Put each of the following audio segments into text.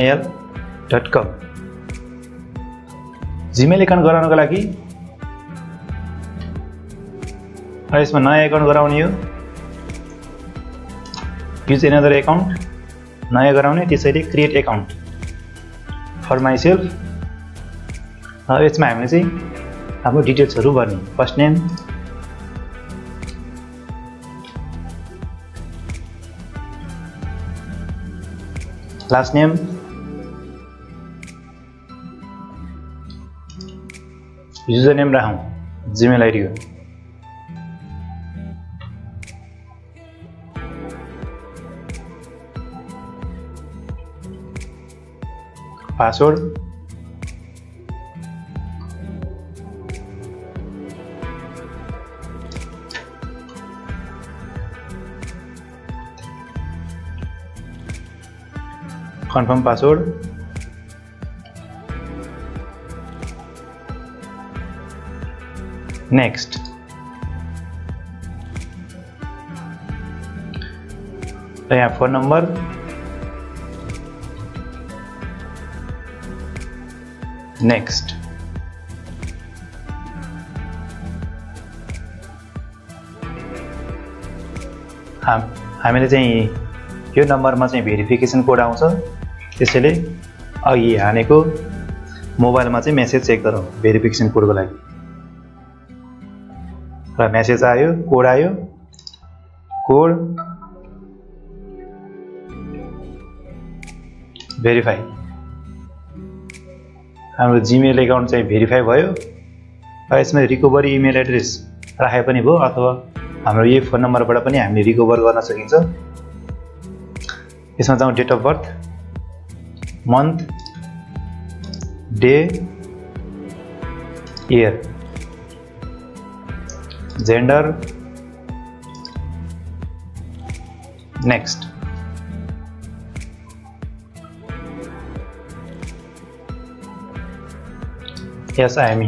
gmail.com Gmail account गराउनको लागि यसमा नयाँ एकाउन्ट गराउने हो युज एनदर एकाउन्ट नयाँ गराउने त्यसैले क्रिएट एकाउन्ट फर माइसेल्फ यसमा हामीले चाहिँ हाम्रो डिटेल्सहरु भर्ने first name last name user name राखौं जीमेल आईडी हो पासवर्ड confirm password next तो यहाँ फोन नंबर नेक्स्ट हामीले चाहिँ यो नम्बरमा चाहिँ भेरिफिकेसन कोड आउँछ त्यसैले अघि हानेको मोबाइलमा चाहिँ मेसेज चेक गरौँ भेरिफिकेसन कोडको लागि र मेसेज आयो कोड भेरिफाई हाम्रो जीमेल एकाउन्ट चाहिँ भेरिफाई भयो र यसमा रिकभरी इमेल एड्रेस राखे पनि भयो अथवा हाम्रो यही फोन नम्बरबाट पनि हामीले रिकभर गर्न सकिन्छ यसमा जाउँ date of birth month day year gender next yes I am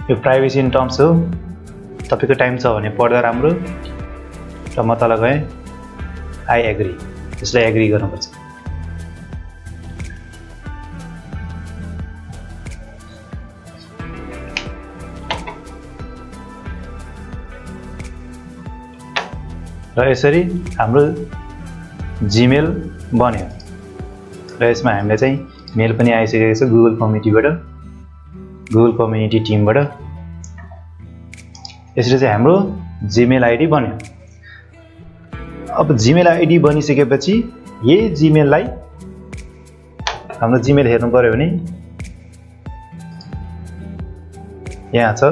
यो प्राइभेसी इन टर्म्स हो तपाईको टाइम छ भने पढ्दा राम्रो र म तल गए आई एग्री यसलाई एग्री गर्नुपर्छ र यसरी हाम्रो जीमेल बन्यो र यसमा हामीले चाहिँ मेल पनि आइसकेको छ गुगल कम्युनिटी टिमबाट यसरी चाहिँ हाम्रो जीमेल आईडी बन्यो अब जीमेल आईडी बनिसकेपछि यही जीमेललाई हाम्रो जीमेल हेर्नु पर्यो भने यहाँ छ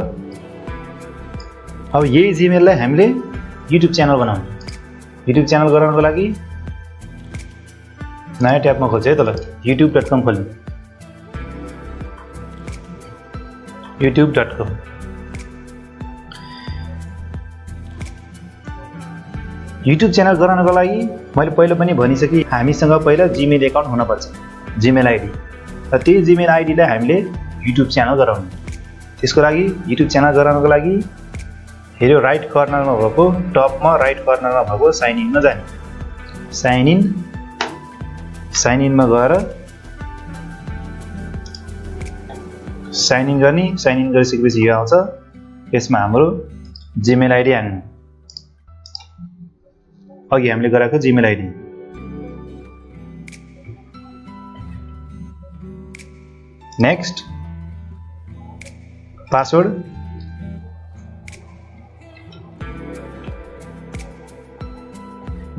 अब यही जीमेललाई हामीले युट्युब च्यानल बनाउने युट्युब च्यानल गराउनको लागि नयाँ ट्याबमा खोल्छ है तल youtube.com खोल्नु youtube.com युट्युब च्यानल गराउनको लागि मैले पहिला पनि भनिसके हामीसँग पहिला जीमेल एकाउन्ट हुनुपर्छ जीमेल आईडी र त्यही जीमेल आईडीलाई हामीले युट्युब च्यानल गराउने त्यसको लागि युट्युब च्यानल गराउनको लागि हेर्यो राइट कर्नरमा भएको टपमा राइट कर्नरमा भएको साइन इनमा जाने साइन इनमा गएर साइन इन गर्ने साइन इन गरिसकेपछि यो आउँछ यसमा हाम्रो जीमेल आईडी हाल्नु अघि हामीले गराएको Gmail ID next password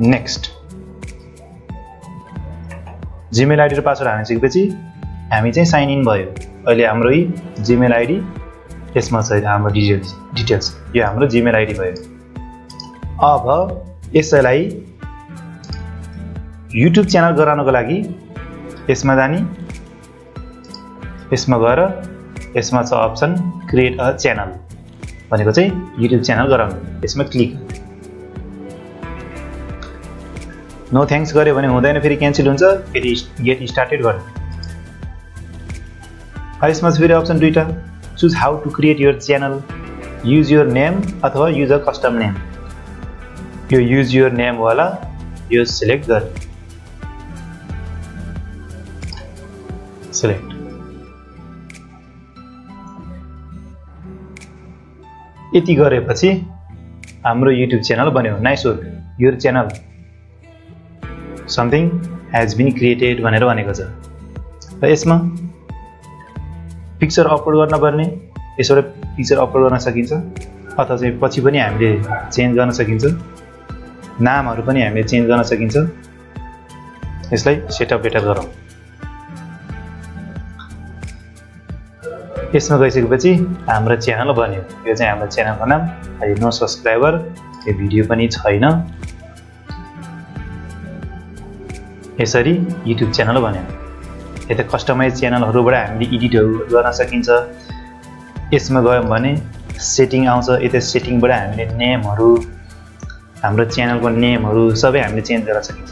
next Gmail ID र पासवर्ड हालिसकेपछि हामी चाहिँ साइन इन भयो अहिले हाम्रो यी जीमेल आईडी यसमा छ हाम्रो डिटेल्स यो हाम्रो जीमेल आईडी भयो अब यसलाई युट्युब च्यानल गराउनको लागि यसमा जाने यसमा गएर यसमा छ अप्सन क्रिएट अ च्यानल भनेको चाहिँ युट्युब च्यानल गराउनु यसमा क्लिक नो थ्याङ्क्स गरे भने हुँदैन फेरि क्यान्सल हुन्छ फेरि गेट स्टार्टेड गर्नु यसमा फेरि अप्सन दुईटा choose how to create your channel use your name अथवा युज अ कस्टम नेम यो युज योर नेम वाला यो सिलेक्ट गर्ने सिलेक्ट। यति गरेपछि हाम्रो युट्युब च्यानल बन्यो। Nice work, your channel something has been created भनेर भनेको छ। र यसमा पिक्चर अपलोड गर्न पर्ने, यसबाट पिक्चर अपलोड गर्न सकिन्छ अथवा चाहिँ पछि पनि हामीले चेन्ज गर्न सकिन्छ। नामहरू पनि हामीले चेन्ज गर्न सकिन्छ। यसलाई सेटअप बेटर गरौँ। यसमा गइसकेपछि हाम्रो च्यानल बन्यो। यो चाहिँ हाम्रो च्यानलको नाम। अहिले नो सब्सक्राइबर, यो भिडियो पनि छैन। यसरी युट्युब च्यानल बन्यो। यता कस्टमाइज च्यानलहरूबाट हामीले एडिटहरू गर्न सकिन्छ। यसमा गयौँ भने सेटिङ आउँछ। यता सेटिङबाट हामीले नेमहरू, हाम्रो च्यानलको नेमहरू सबै हामीले चेन्ज गर्न सकिन्छ।